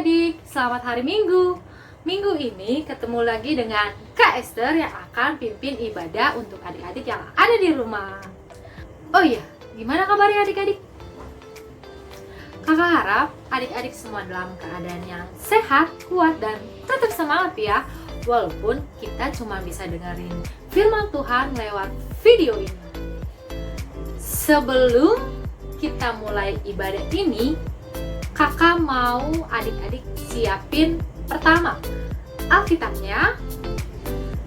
adik-adik, selamat hari Minggu. Minggu ini ketemu lagi dengan Kak Esther yang akan pimpin ibadah untuk adik-adik yang ada di rumah. Oh iya, gimana kabarnya adik-adik? Kakak harap adik-adik semua dalam keadaan yang sehat, kuat, dan tetap semangat ya. Walaupun kita cuma bisa dengerin firman Tuhan lewat video ini. Sebelum kita mulai ibadah ini, kakak mau adik-adik siapin pertama Alkitabnya,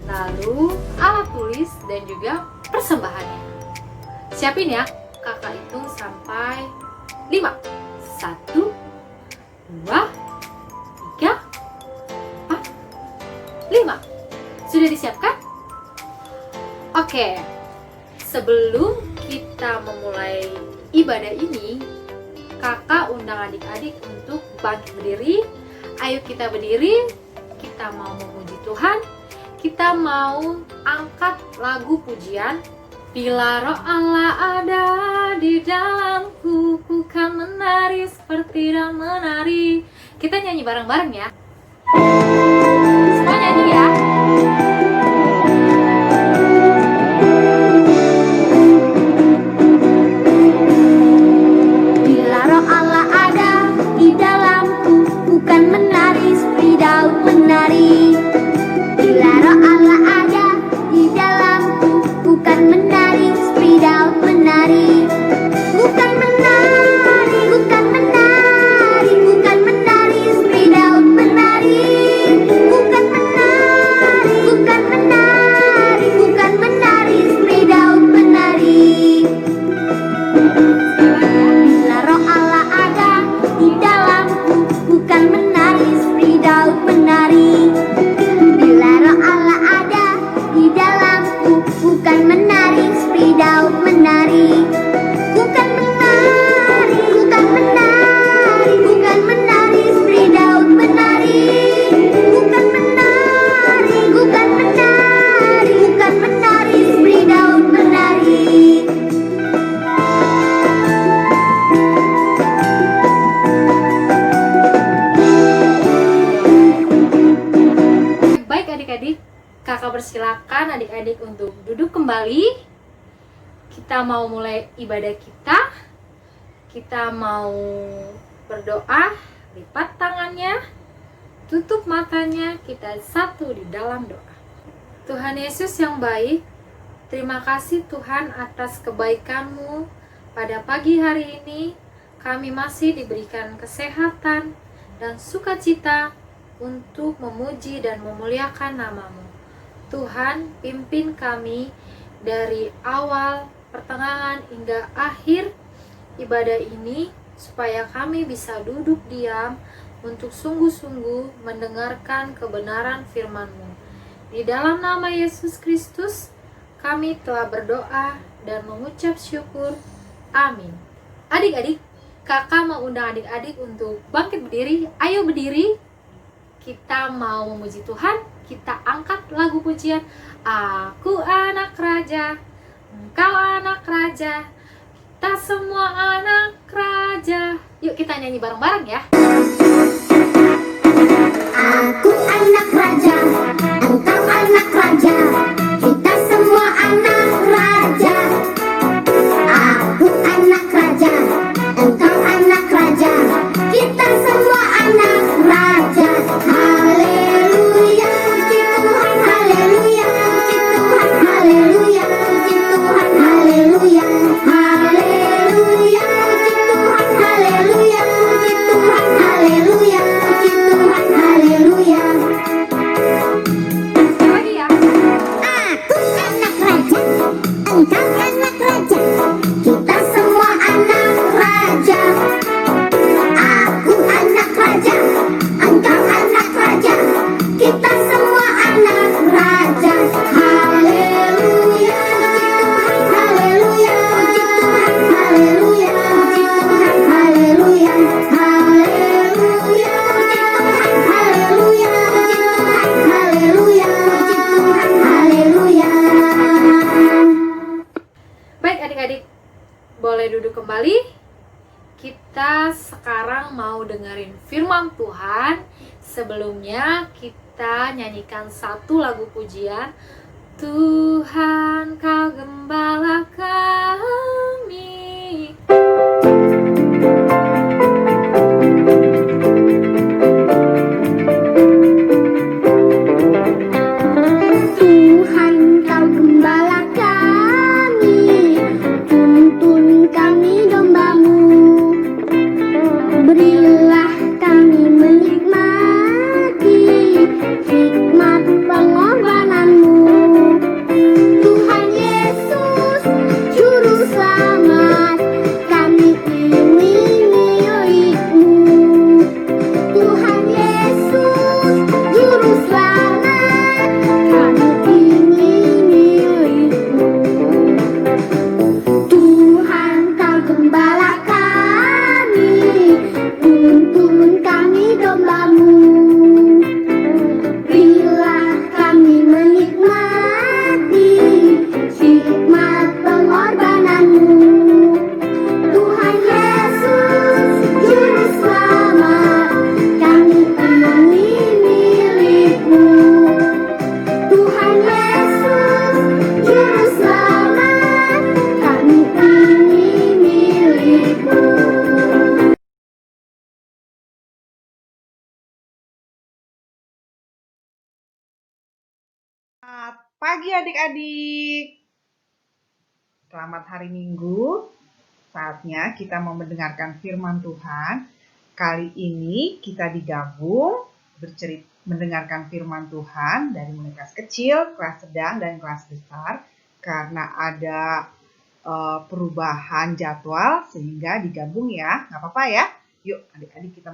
lalu alat tulis dan juga persembahannya. Siapin ya, kakak hitung sampai 5. 1, 2, 3, 4, 5. Sudah disiapkan? Oke, sebelum kita memulai ibadah ini, kakak undang adik-adik untuk bangkit berdiri. Ayo kita berdiri, kita mau memuji Tuhan, kita mau angkat lagu pujian. Bila roh Allah ada di dalamku, ku kan menari seperti dan menari. Kita nyanyi bareng-bareng ya. Semua nyanyi ya. Bila roh Allah ada di dalamku, bukan menari seperti Daud menari. Bila roh Allah ada di dalamku, bukan menari seperti Daud menari. Bukan menari, bukan menari, bukan menari seperti Daud menari. Bukan menari, bukan menari, bukan menari seperti Daud menari. Bila roh Allah ada di dalamku, bukan menari seperti Daud menari. Bila roh Allah ada di dalamku, bukan menari seperti Daud menari. Bukan menari, bukan menari, bukan menari seperti Daud menari. Bukan menari, bukan menari, bukan menari seperti Daud menari. Baik adik-adik, kakak persilakan adik-adik untuk duduk kembali. Kita mau mulai ibadah kita. Kita mau berdoa, lipat tangannya, tutup matanya, kita satu di dalam doa. Tuhan Yesus yang baik, terima kasih Tuhan atas kebaikan-Mu. Pada pagi hari ini, kami masih diberikan kesehatan dan sukacita untuk memuji dan memuliakan nama-Mu. Tuhan, pimpin kami dari awal, pertengahan, hingga akhir ibadah ini, supaya kami bisa duduk diam untuk sungguh-sungguh mendengarkan kebenaran firman-Mu. Di dalam nama Yesus Kristus, kami telah berdoa dan mengucap syukur. Amin. Adik-adik, kakak mau undang adik-adik untuk bangkit berdiri. Ayo berdiri. Kita mau memuji Tuhan. Kita angkat lagu pujian. Aku anak raja, engkau anak raja, kita semua anak raja. Yuk kita nyanyi bareng-bareng ya. Aku anak raja, engkau anak raja, kita semua anak raja. Aku anak raja, engkau anak raja, kita semua anak raja. Haleluya, puji Tuhan, haleluya, puji Tuhan, haleluya, puji Tuhan, haleluya. Haleluya, puji Tuhan, haleluya, puji Tuhan, haleluya, puji Tuhan, haleluya. Lagi ya. Aku anak raja, engkau anak raja, kita semua anak raja. Aku anak raja, engkau anak raja, kita semua anak raja. Haleluya, haleluya, puji Tuhan, haleluya, puji Tuhan, haleluya. Haleluya, puji Tuhan, haleluya, puji Tuhan, haleluya, puji Tuhan, haleluya. Baik adik-adik, boleh duduk kembali. Kita sekarang mau dengerin firman Tuhan. Sebelumnya kita nyanyikan satu lagu pujian. Tuhan Kau Gembala kami. Tuhan Kau Gembala kami, tuntun kami domba-Mu. Berilah kami menikmati hikmat pengorbanan-Mu. Tuhan Yesus, Juru Selamat, kami ini milik-Mu. Tuhan Yesus, Juru Selamat, kami ini milik-Mu. Tuhan Kau Gembala kami, tuntun kami domba-Mu. Berilah kami menikmati hikmat pengorbanan-Mu. Tuhan Yesus, Juru Selamat, kami ini milik-Mu. Tuhan Yesus, Juru Selamat, kami ini milik-Mu. Selamat pagi adik-adik. Selamat hari Minggu. Saatnya kita mau mendengarkan firman Tuhan. Kali ini kita digabung mendengarkan firman Tuhan dari mulai kelas kecil, kelas sedang, dan kelas besar. Karena ada perubahan jadwal sehingga digabung ya. Nggak apa-apa ya. Yuk adik-adik kita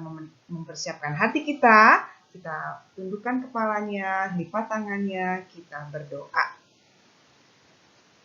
mempersiapkan hati kita. Kita tundukkan kepalanya, lipat tangannya, kita berdoa.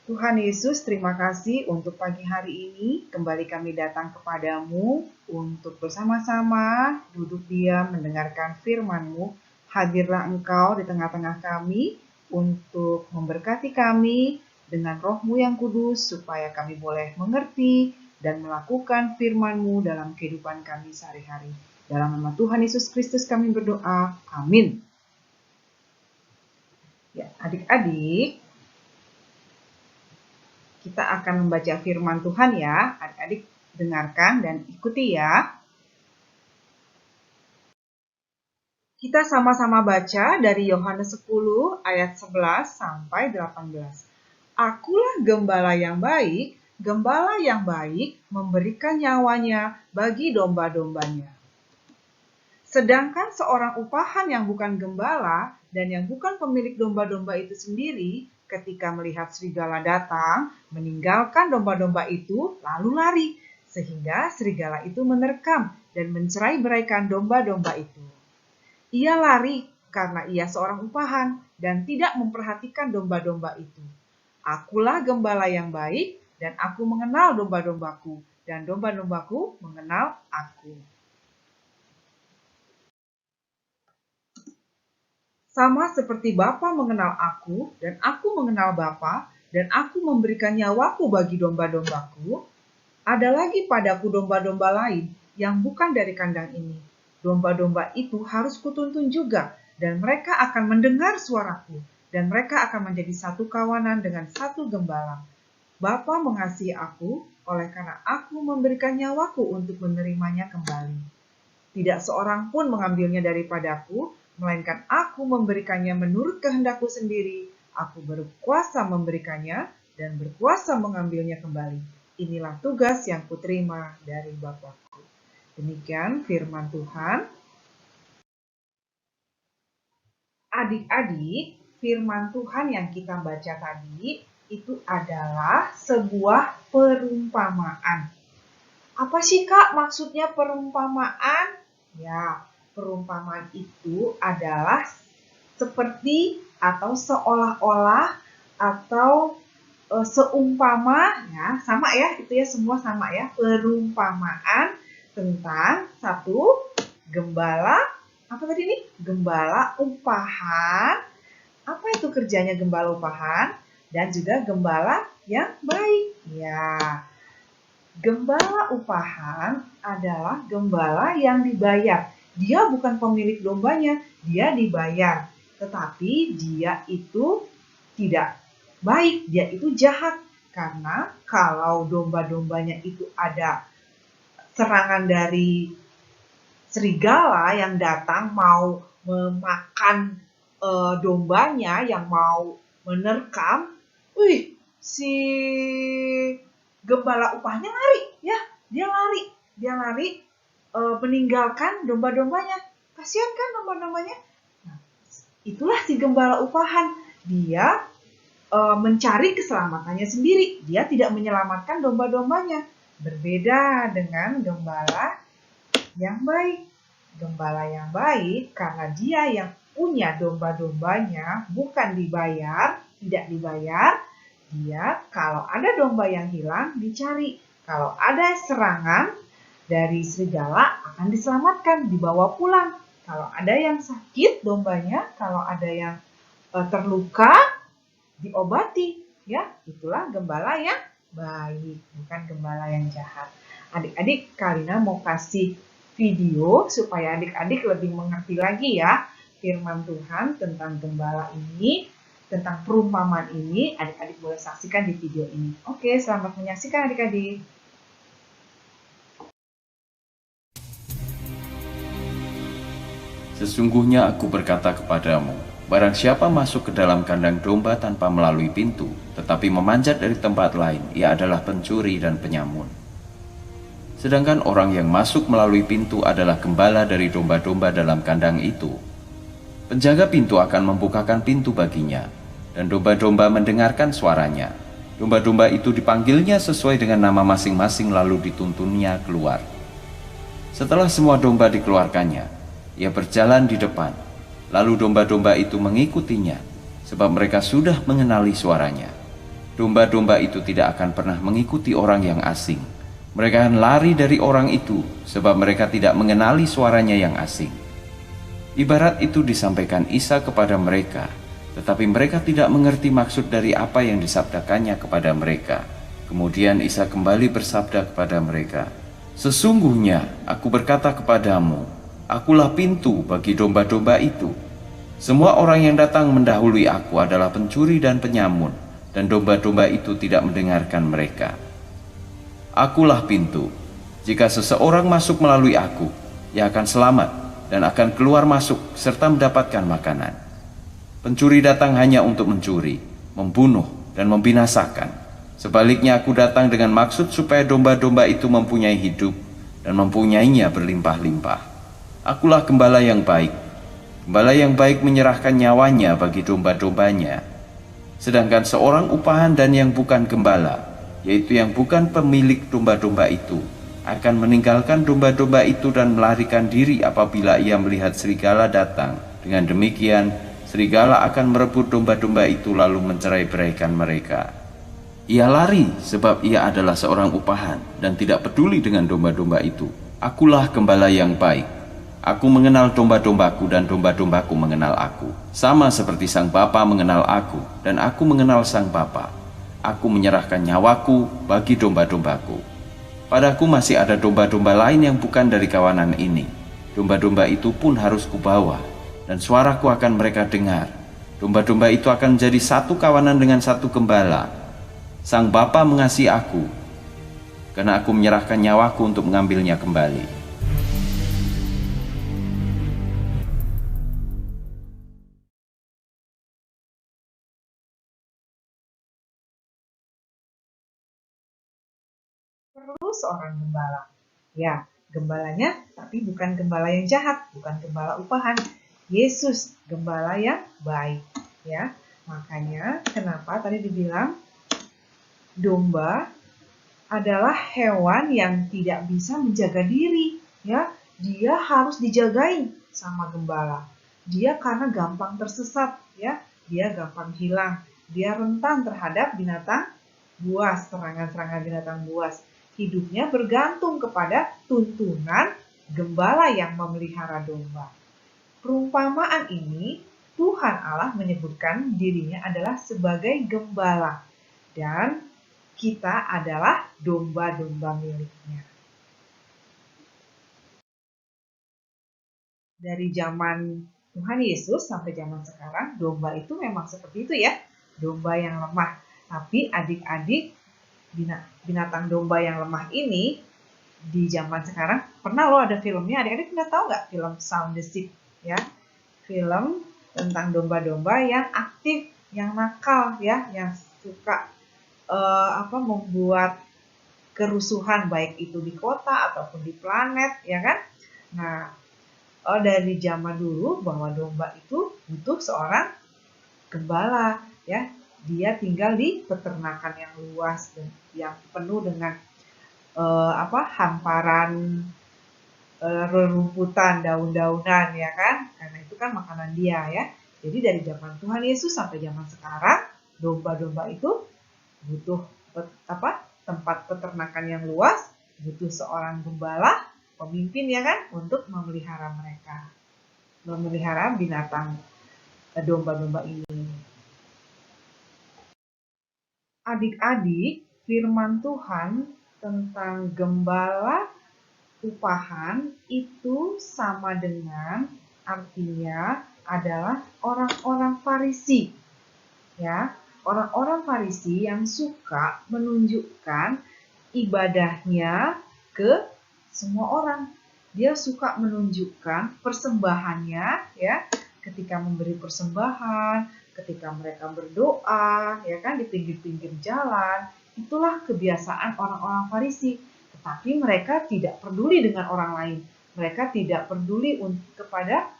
Tuhan Yesus, terima kasih untuk pagi hari ini. Kembali kami datang kepadamu untuk bersama-sama duduk diam mendengarkan firman-Mu. Hadirlah Engkau di tengah-tengah kami untuk memberkati kami dengan Roh-Mu yang kudus supaya kami boleh mengerti dan melakukan firman-Mu dalam kehidupan kami sehari-hari. Dalam nama Tuhan Yesus Kristus kami berdoa. Amin. Ya, adik-adik, kita akan membaca firman Tuhan ya. Adik-adik dengarkan dan ikuti ya. Kita sama-sama baca dari Yohanes 10 ayat 11 sampai 18. Akulah gembala yang baik memberikan nyawanya bagi domba-dombanya. Sedangkan seorang upahan yang bukan gembala dan yang bukan pemilik domba-domba itu sendiri, ketika melihat serigala datang, meninggalkan domba-domba itu lalu lari, sehingga serigala itu menerkam dan mencerai-beraikan domba-domba itu. Ia lari karena ia seorang upahan dan tidak memperhatikan domba-domba itu. Akulah gembala yang baik dan aku mengenal domba-dombaku dan domba-dombaku mengenal aku. Sama seperti Bapa mengenal aku, dan aku mengenal Bapa, dan aku memberikan nyawaku bagi domba-dombaku, ada lagi padaku domba-domba lain yang bukan dari kandang ini. Domba-domba itu harus kutuntun juga, dan mereka akan mendengar suaraku, dan mereka akan menjadi satu kawanan dengan satu gembala. Bapa mengasihi aku, oleh karena aku memberikan nyawaku untuk menerimanya kembali. Tidak seorang pun mengambilnya daripadaku, melainkan aku memberikannya menurut kehendakku sendiri. Aku berkuasa memberikannya dan berkuasa mengambilnya kembali. Inilah tugas yang kuterima dari Bapakku. Demikian firman Tuhan. Adik-adik, firman Tuhan yang kita baca tadi itu adalah sebuah perumpamaan. Apa sih Kak maksudnya perumpamaan? Ya, perumpamaan itu adalah seperti atau seolah-olah atau seumpama ya, sama ya, itu ya semua sama ya, perumpamaan tentang satu gembala, apa tadi nih? Gembala upahan. Apa itu kerjanya gembala upahan? Dan juga gembala yang baik. Ya. Gembala upahan adalah gembala yang dibayar. Dia bukan pemilik dombanya, dia dibayar. Tetapi dia itu tidak baik, dia itu jahat. Karena kalau domba-dombanya itu ada serangan dari serigala yang datang mau memakan dombanya, yang mau menerkam, si gembala upahnya lari, ya, dia lari meninggalkan domba-dombanya. Kasihan kan domba-dombanya? Nah, itulah si gembala upahan. Dia mencari keselamatannya sendiri. Dia tidak menyelamatkan domba-dombanya. Berbeda dengan gembala yang baik. Gembala yang baik karena dia yang punya domba-dombanya bukan dibayar, tidak dibayar. Dia kalau ada domba yang hilang dicari. Kalau ada serangan dari serigala akan diselamatkan, dibawa pulang. Kalau ada yang sakit dombanya, kalau ada yang terluka diobati, ya. Itulah gembala yang baik, bukan gembala yang jahat. Adik-adik, Karina mau kasih video supaya adik-adik lebih mengerti lagi ya firman Tuhan tentang gembala ini, tentang perumpamaan ini. Adik-adik boleh saksikan di video ini. Oke, selamat menyaksikan adik-adik. Sesungguhnya aku berkata kepadamu, barang siapa masuk ke dalam kandang domba tanpa melalui pintu, tetapi memanjat dari tempat lain, ia adalah pencuri dan penyamun. Sedangkan orang yang masuk melalui pintu adalah gembala dari domba-domba dalam kandang itu. Penjaga pintu akan membukakan pintu baginya, dan domba-domba mendengarkan suaranya. Domba-domba itu dipanggilnya sesuai dengan nama masing-masing lalu dituntunnya keluar. Setelah semua domba dikeluarkannya, ia berjalan di depan, lalu domba-domba itu mengikutinya, sebab mereka sudah mengenali suaranya. Domba-domba itu tidak akan pernah mengikuti orang yang asing. Mereka akan lari dari orang itu, sebab mereka tidak mengenali suaranya yang asing. Ibarat itu disampaikan Isa kepada mereka, tetapi mereka tidak mengerti maksud dari apa yang disabdakannya kepada mereka. Kemudian Isa kembali bersabda kepada mereka, "Sesungguhnya aku berkata kepadamu, akulah pintu bagi domba-domba itu. Semua orang yang datang mendahului aku adalah pencuri dan penyamun, dan domba-domba itu tidak mendengarkan mereka. Akulah pintu. Jika seseorang masuk melalui aku, ia akan selamat dan akan keluar masuk serta mendapatkan makanan. Pencuri datang hanya untuk mencuri, membunuh, dan membinasakan. Sebaliknya aku datang dengan maksud supaya domba-domba itu mempunyai hidup dan mempunyainya berlimpah-limpah. Akulah gembala yang baik. Gembala yang baik menyerahkan nyawanya bagi domba-dombanya. Sedangkan seorang upahan dan yang bukan gembala, yaitu yang bukan pemilik domba-domba itu, akan meninggalkan domba-domba itu dan melarikan diri apabila ia melihat serigala datang. Dengan demikian, serigala akan merebut domba-domba itu lalu mencerai-beraikan mereka. Ia lari sebab ia adalah seorang upahan dan tidak peduli dengan domba-domba itu. Akulah gembala yang baik. Aku mengenal domba-dombaku dan domba-dombaku mengenal aku. Sama seperti sang Bapa mengenal aku dan aku mengenal sang Bapa. Aku menyerahkan nyawaku bagi domba-dombaku. Padaku masih ada domba-domba lain yang bukan dari kawanan ini. Domba-domba itu pun harus kubawa, dan suaraku akan mereka dengar. Domba-domba itu akan menjadi satu kawanan dengan satu gembala. Sang Bapa mengasihi aku, karena aku menyerahkan nyawaku untuk mengambilnya kembali. Perlu seorang gembala. Ya, gembalanya tapi bukan gembala yang jahat, bukan gembala upahan. Yesus gembala yang baik, ya. Makanya kenapa tadi dibilang domba adalah hewan yang tidak bisa menjaga diri, ya. Dia harus dijagain sama gembala. Dia karena gampang tersesat, ya. Dia gampang hilang. Dia rentan terhadap binatang buas, serangan-serangan binatang buas. Hidupnya bergantung kepada tuntunan gembala yang memelihara domba. Perumpamaan ini, Tuhan Allah menyebutkan dirinya adalah sebagai gembala. Dan kita adalah domba-domba miliknya. Dari zaman Tuhan Yesus sampai zaman sekarang, domba itu memang seperti itu ya. Domba yang lemah. Tapi adik-adik, binatang domba yang lemah ini di zaman sekarang, pernah loh ada filmnya. Adik-adik pernah tahu nggak film Sound the Sheep? Ya, film tentang domba-domba yang aktif, yang nakal, ya, yang suka membuat kerusuhan baik itu di kota ataupun di planet, ya kan? Nah, dari zaman dulu bahwa domba itu butuh seorang gembala, ya. Dia tinggal di peternakan yang luas dan yang penuh dengan hamparan rerumputan, daun-daunan, ya kan? Karena itu kan makanan dia, ya. Jadi dari zaman Tuhan Yesus sampai zaman sekarang, domba-domba itu butuh tempat peternakan yang luas, butuh seorang gembala, pemimpin, ya kan, untuk memelihara mereka, memelihara binatang domba-domba ini. Adik-adik, firman Tuhan tentang gembala upahan itu sama dengan artinya adalah orang-orang Farisi, ya. Orang-orang Farisi yang suka menunjukkan ibadahnya ke semua orang. Dia suka menunjukkan persembahannya, ya, ketika memberi persembahan, ketika mereka berdoa, ya kan, di pinggir-pinggir jalan. Itulah kebiasaan orang-orang Farisi. Tetapi mereka tidak peduli dengan orang lain. Mereka tidak peduli kepada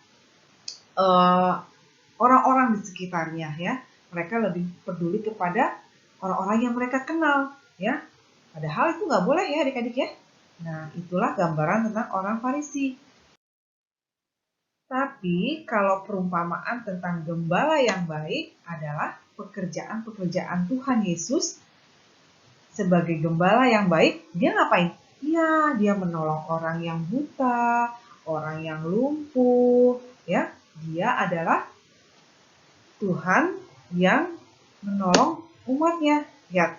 orang-orang di sekitarnya, ya. Mereka lebih peduli kepada orang-orang yang mereka kenal, ya. Padahal itu nggak boleh ya adik-adik ya. Nah, itulah gambaran tentang orang Farisi. Tapi kalau perumpamaan tentang gembala yang baik adalah pekerjaan-pekerjaan Tuhan Yesus sebagai gembala yang baik. Dia ngapain? Ya, dia menolong orang yang buta, orang yang lumpuh, ya. Dia adalah Tuhan yang menolong umatnya, ya,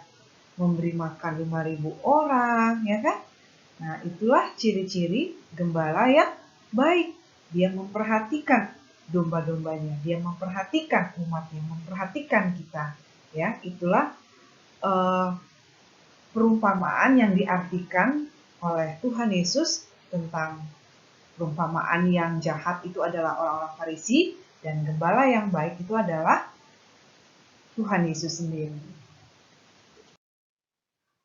memberi makan 5.000 orang, ya kan? Nah, itulah ciri-ciri gembala yang baik. Dia memperhatikan domba-dombanya, dia memperhatikan umatnya, memperhatikan kita, ya. Itulah perumpamaan yang diartikan oleh Tuhan Yesus tentang perumpamaan yang jahat itu adalah orang-orang Farisi dan gembala yang baik itu adalah Tuhan Yesus sendiri.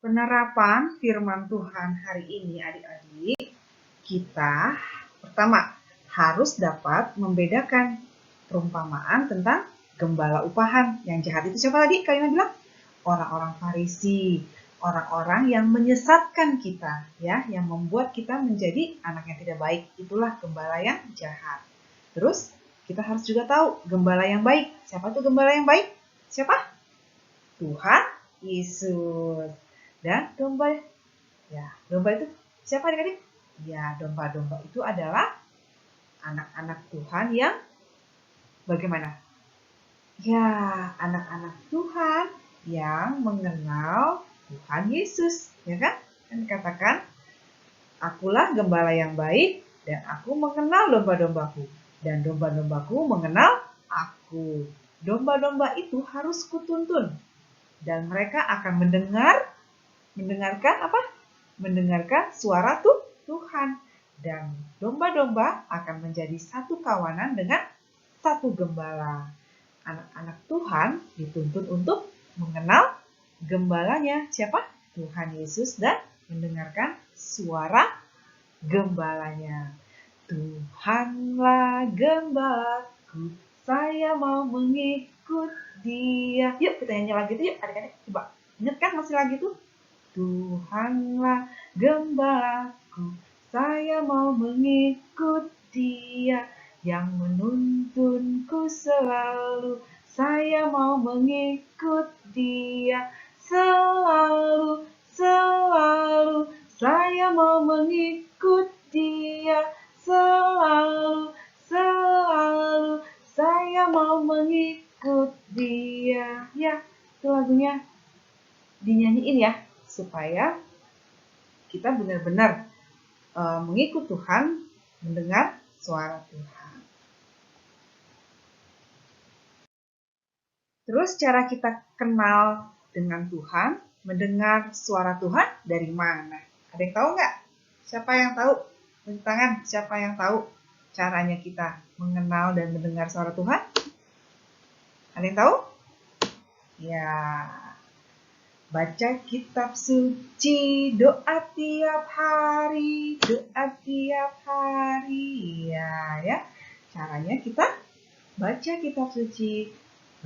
Penerapan firman Tuhan hari ini adik-adik, kita pertama harus dapat membedakan perumpamaan tentang gembala upahan. Yang jahat itu siapa tadi? Kalian bilang? Orang-orang Farisi, orang-orang yang menyesatkan kita, ya, yang membuat kita menjadi anak yang tidak baik. Itulah gembala yang jahat. Terus kita harus juga tahu gembala yang baik. Siapa tuh gembala yang baik? Siapa? Tuhan Yesus. Dan domba, ya, domba itu siapa adik-adik? Ya, domba-domba itu adalah anak-anak Tuhan yang bagaimana? Ya, anak-anak Tuhan yang mengenal Tuhan Yesus, ya kan? Kan katakan, akulah gembala yang baik dan aku mengenal domba-dombaku dan domba-dombaku mengenal aku. Domba-domba itu harus kutuntun dan mereka akan mendengarkan suara Tuhan. Dan domba-domba akan menjadi satu kawanan dengan satu gembala. Anak-anak Tuhan dituntun untuk mengenal gembalanya. Siapa? Tuhan Yesus dan mendengarkan suara gembalanya. Tuhanlah gembalaku, saya mau mengikut Dia. Yuk kita nyanyi lagi itu yuk adik-adik. Coba ingat kan masih lagi tuh? Tuhanlah gembalaku, saya mau mengikut Dia yang menuntunku selalu. Saya mau mengikut Dia selalu, selalu. Saya mau mengikut Dia selalu, selalu. Saya mau mengikut Dia. Ya, itu lagunya. Dinyanyiin ini ya, supaya kita benar-benar mengikut Tuhan, mendengar suara Tuhan. Terus cara kita kenal dengan Tuhan, mendengar suara Tuhan dari mana? Ada yang tahu nggak? Siapa yang tahu? Beri tangan, siapa yang tahu caranya kita mengenal dan mendengar suara Tuhan? Ada yang tahu? Ya, baca kitab suci, doa tiap hari, ya. Caranya kita baca kitab suci,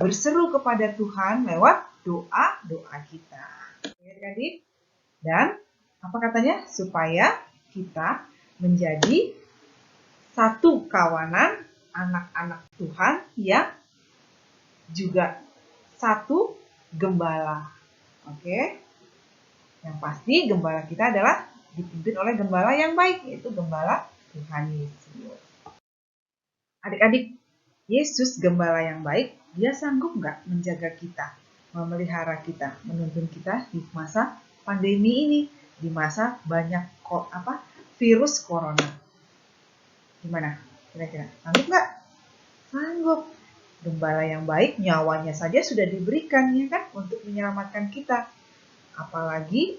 berseru kepada Tuhan lewat doa kita. Adik-adik, dan apa katanya? Supaya kita menjadi satu kawanan anak-anak Tuhan yang juga satu gembala. Oke. Yang pasti gembala kita adalah dipimpin oleh gembala yang baik, yaitu gembala Tuhan Yesus. Adik-adik, Yesus gembala yang baik, dia sanggup nggak menjaga kita, memelihara kita, menuntun kita di masa pandemi ini, di masa banyak virus corona. Gimana? Kira-kira sanggup nggak? Sanggup. Gembala yang baik, nyawanya saja sudah diberikan ya kan untuk menyelamatkan kita. Apalagi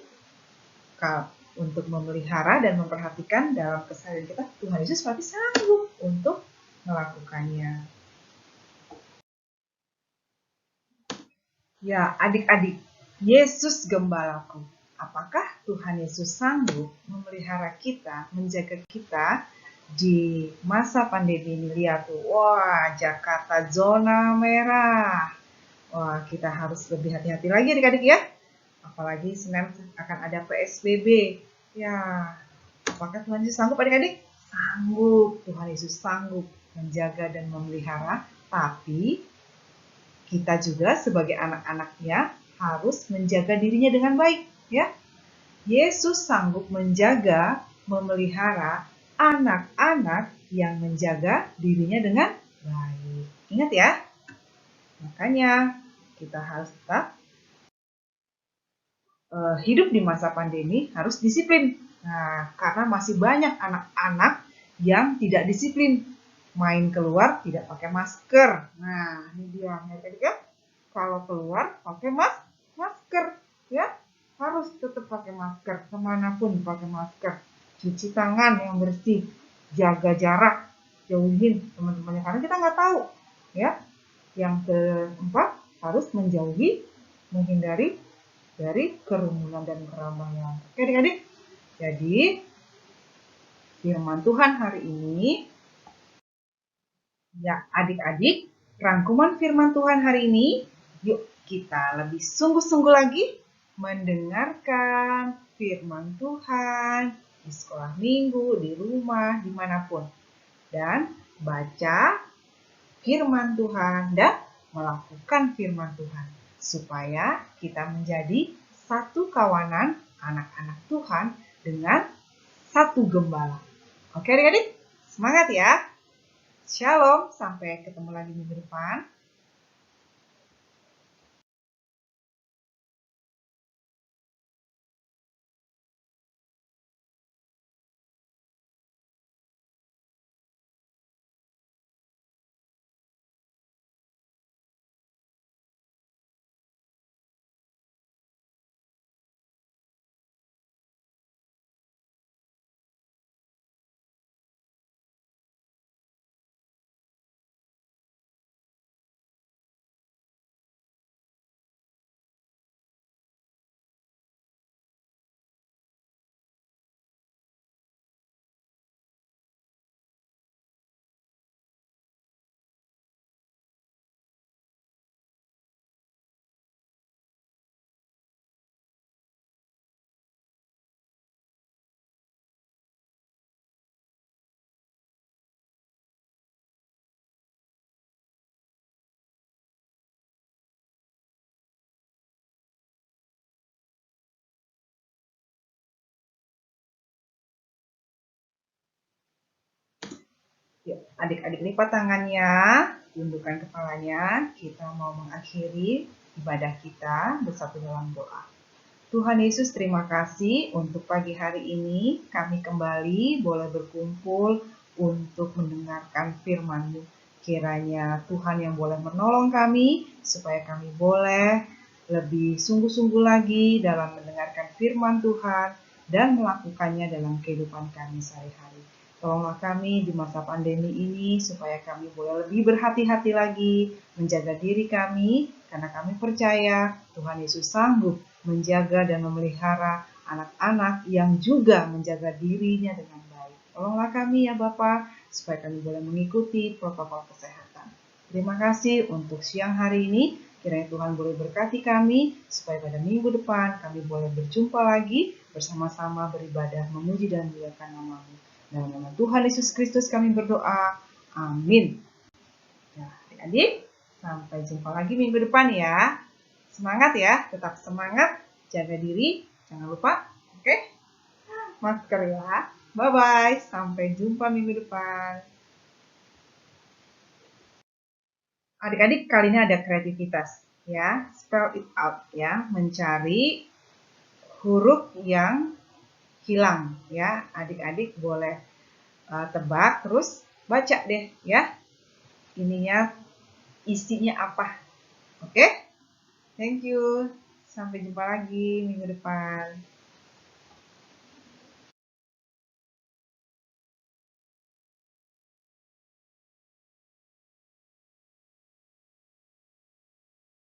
untuk memelihara dan memperhatikan dalam keseharian kita, Tuhan Yesus pasti sanggup untuk melakukannya. Ya, adik-adik, Yesus gembalaku. Apakah Tuhan Yesus sanggup memelihara kita, menjaga kita di masa pandemi ini? Lihat tuh, wah, Jakarta zona merah. Wah, kita harus lebih hati-hati lagi adik-adik ya. Apalagi Senin akan ada PSBB. Ya, apakah Tuhan Yesus sanggup adik-adik? Sanggup. Tuhan Yesus sanggup menjaga dan memelihara. Tapi kita juga sebagai anak-anaknya harus menjaga dirinya dengan baik. Ya, Yesus sanggup menjaga, memelihara anak-anak yang menjaga dirinya dengan baik. Ingat ya. Makanya kita harus tetap hidup di masa pandemi harus disiplin. Nah, karena masih banyak anak-anak yang tidak disiplin. Main keluar tidak pakai masker. Nah, ini dia. Ya, kalau keluar pakai masker. Ya, harus tetap pakai masker. Kemanapun pakai masker. Cuci tangan yang bersih. Jaga jarak. Jauhin teman-temannya. Karena kita nggak tahu. Ya, yang keempat harus menghindari dari kerumunan dan keramaian. Oke adik-adik? Jadi, firman Tuhan hari ini, ya adik-adik, rangkuman firman Tuhan hari ini, yuk kita lebih sungguh-sungguh lagi mendengarkan firman Tuhan di sekolah minggu, di rumah, dimanapun. Dan baca firman Tuhan dan melakukan firman Tuhan. Supaya kita menjadi satu kawanan anak-anak Tuhan dengan satu gembala. Oke adik-adik, semangat ya. Shalom, sampai ketemu lagi minggu depan. Yuk, adik-adik lipat tangannya, tundukkan kepalanya. Kita mau mengakhiri ibadah kita bersatu dalam doa. Tuhan Yesus, terima kasih untuk pagi hari ini. Kami kembali boleh berkumpul untuk mendengarkan firman-Mu. Kiranya Tuhan yang boleh menolong kami, supaya kami boleh lebih sungguh-sungguh lagi dalam mendengarkan firman Tuhan dan melakukannya dalam kehidupan kami sehari-hari. Tolonglah kami di masa pandemi ini, supaya kami boleh lebih berhati-hati lagi, menjaga diri kami, karena kami percaya Tuhan Yesus sanggup menjaga dan memelihara anak-anak yang juga menjaga dirinya dengan baik. Tolonglah kami ya Bapa, supaya kami boleh mengikuti protokol kesehatan. Terima kasih untuk siang hari ini. Kiranya Tuhan boleh berkati kami, supaya pada minggu depan kami boleh berjumpa lagi, bersama-sama beribadah, memuji dan memuliakan nama-Mu. Dalam nama Tuhan Yesus Kristus kami berdoa. Amin. Nah, adik-adik, sampai jumpa lagi minggu depan ya. Semangat ya, tetap semangat, jaga diri, jangan lupa, oke? Masker ya. Bye-bye, sampai jumpa minggu depan. Adik-adik, kali ini ada kreativitas ya, spell it out ya, mencari huruf yang hilang ya. Adik-adik boleh tebak, terus baca deh ya, ininya isinya apa, oke? Thank you. Sampai jumpa lagi minggu depan.